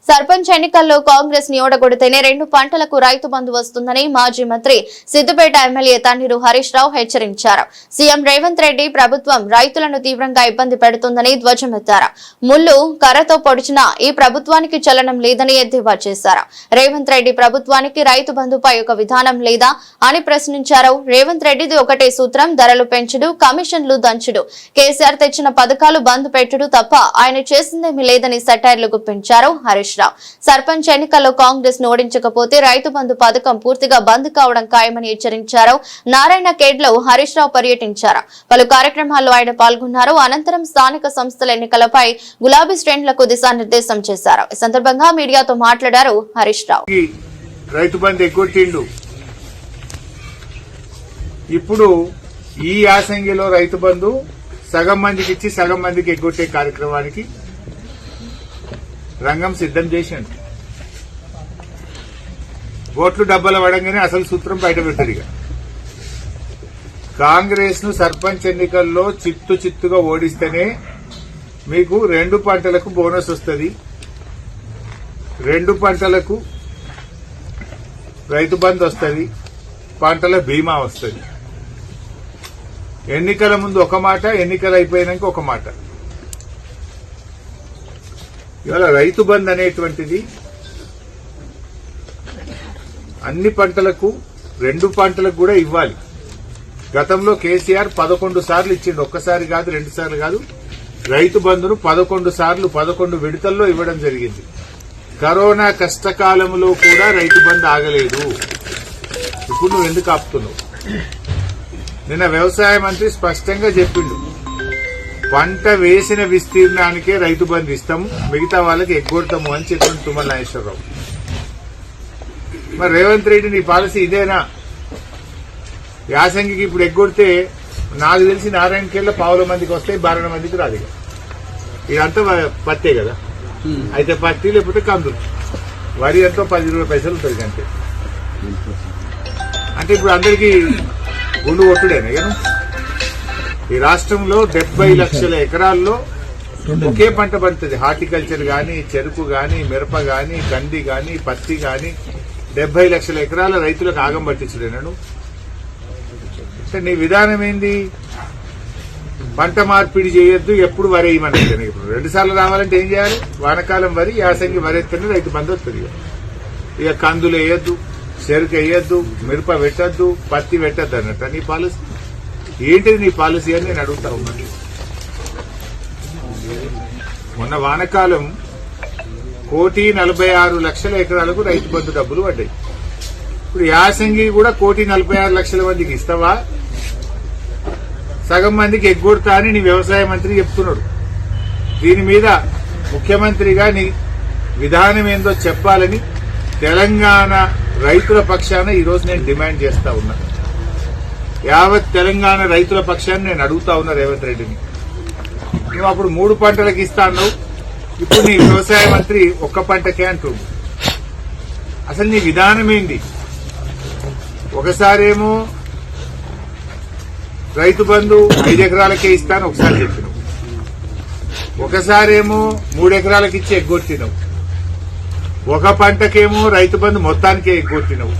సర్పంచ్ ఎన్నికల్లో కాంగ్రెస్ ని ఓడగొడితేనే 2 పంటలకు రైతు బంధు వస్తుందని మాజీ మంత్రి సిద్దిపేట ఎమ్మెల్యే తన్నీరు హరీష్ రావు హెచ్చరించారు. సీఎం రేవంత్ రెడ్డి ప్రభుత్వం రైతులను తీవ్రంగా ఇబ్బంది పెడుతుందని ధ్వజమెత్తారు. ముళ్ళు కర్రతో పొడిచిన ఈ ప్రభుత్వానికి చలనం లేదని ఎద్దేవా చేశారు. రేవంత్ రెడ్డి ప్రభుత్వానికి రైతు బంధుపై ఒక విధానం లేదా అని ప్రశ్నించారు. రేవంత్ రెడ్డిది ఒకటే సూత్రం, ధరలు పెంచుడు, కమిషన్లు దంచుడు. కేసీఆర్ తెచ్చిన పథకాలు బంద్ పెట్టుడు తప్ప ఆయన చేసిందేమీ లేదని సెటైర్లు గుప్పించారు హరీష్. సర్పంచ్ ఎన్నికల్లో కాంగ్రెస్ ను ఓడించకపోతే రైతు బంధు పథకం పూర్తిగా బంద్ కావడం ఖాయమని హెచ్చరించారు. నారాయణ ఖేడ్లో హరీష్ రావు పర్యటించారు. పలు కార్యక్రమాల్లో ఆయన పాల్గొన్నారు. అనంతరం స్థానిక సంస్థల ఎన్నికలపై గులాబీ శ్రేణులకు దిశానిర్దేశం చేశారు. ఈ సందర్భంగా మీడియాతో మాట్లాడారు హరీష్ రావు. రైతు బంధు ఎగ్గొట్టిండు. ఇప్పుడు ఈ యాసంగిలో రైతు బంధు సగం మందికి ఇచ్చి సగం మందికి ఎగ్గొట్టే కార్యక్రమానికి రంగం సిద్ధం చేసిండు. ఓట్లు డబ్బలు పడంగానే అసలు సూత్రం బయట పెట్టారు. ఇక కాంగ్రెస్ ను సర్పంచ్ ఎన్నికల్లో చిత్తుగా ఓడిస్తేనే మీకు 2 పంటలకు బోనస్ వస్తుంది, 2 పంటలకు రైతు బంధు వస్తుంది, పంటల బీమా వస్తుంది. ఎన్నికల ముందు ఒక మాట, ఎన్నికలు అయిపోయినాక ఒక మాట. ఇవాళ రైతు బంధు అనేటువంటిది అన్ని పంటలకు 2 పంటలకు కూడా ఇవ్వాలి. గతంలో కేసీఆర్ 11 సార్లు ఇచ్చిండు. ఒక్కసారి కాదు, 2 సార్లు కాదు. రైతు బంధును 11 సార్లు 11 విడతల్లో ఇవ్వడం జరిగింది. కరోనా కష్టకాలంలో కూడా రైతు బంధు ఆగలేదు. ఇప్పుడు నువ్వు ఎందుకు ఆపుతున్నావు? నిన్న వ్యవసాయ మంత్రి స్పష్టంగా చెప్పిండు, పంట వేసిన విస్తీర్ణానికే రైతు బంధు ఇస్తాము, మిగతా వాళ్ళకి ఎగ్గొడతాము అని చెప్పిన తుమ్మల నాగేశ్వరరావు. మరి రేవంత్ రెడ్డి నీ పాలసీ ఇదేనా? యాసంగికి ఇప్పుడు ఎగ్గొడితే నాకు తెలిసి నారాయణఖేడ్లో 1,000 మందికి వస్తాయి, 12 మందికి రాదు. ఇదంతా పత్తే కదా. అయితే పత్తి లేకపోతే కందులు, వరి ఎంతో 10-20 పైసలు ఉంటుంది అంతే. అంటే ఇప్పుడు అందరికీ గుండు కొట్టుడేనా? కదా ఈ రాష్ట్రంలో 70 లక్షల ఎకరాల్లో ఒకే పంట పండుతుంది. హార్టికల్చర్ గాని, చెరుకు గాని, మిరప గాని, కంది గాని, పత్తి గాని 70 లక్షల ఎకరాల రైతులకు ఆగం పట్టించలేను. అంటే నీ విధానం ఏంది? పంట మార్పిడి చేయొద్దు, ఎప్పుడు వరి వేయమని. ఇప్పుడు 2 సార్లు రావాలంటే ఏం చేయాలి? వానకాలం వరి, యాసంగి వరి ఎత్తనే రైతు బంధు వస్తుంది. ఇక కందులు వేయొద్దు, చెరుకు వేయొద్దు, మిరప పెట్టద్దు, పత్తి పెట్టద్దు అన్నట్టు నీ పాలసీ. ఏంటిది నీ పాలసీ అని నేను అడుగుతా ఉన్నాను. మొన్న వానకాలం 1,46,00,000 ఎకరాలకు రైతు బంధు డబ్బులు పడ్డాయి. ఇప్పుడు యాసంగి కూడా 1,46,00,000 మందికి ఇస్తావా? సగం మందికి ఎగ్గొడతా అని నీ వ్యవసాయ మంత్రి చెప్తున్నాడు. దీని మీద ముఖ్యమంత్రిగా నీ విధానం ఏందో చెప్పాలని తెలంగాణ రైతుల పక్షాన ఈరోజు నేను డిమాండ్ చేస్తా ఉన్నా. యావత్ తెలంగాణ రైతుల పక్షాన్ని నేను అడుగుతా ఉన్నా రేవంత్ రెడ్డిని. నువ్వు అప్పుడు 3 పంటలకు ఇస్తా అన్నావు, ఇప్పుడు నీ వ్యవసాయ మంత్రి 1 పంటకే అంటుండు. అసలు నీ విధానం ఏంది? ఒకసారేమో రైతు బంధు 5 ఎకరాలకే ఇస్తాను ఒకసారి చెప్పినావు, ఒకసారేమో 3 ఎకరాలకు ఇచ్చి ఎగ్గొట్టినావు, 1 పంటకేమో రైతు బంధు మొత్తానికే ఎగ్గొట్టినావు.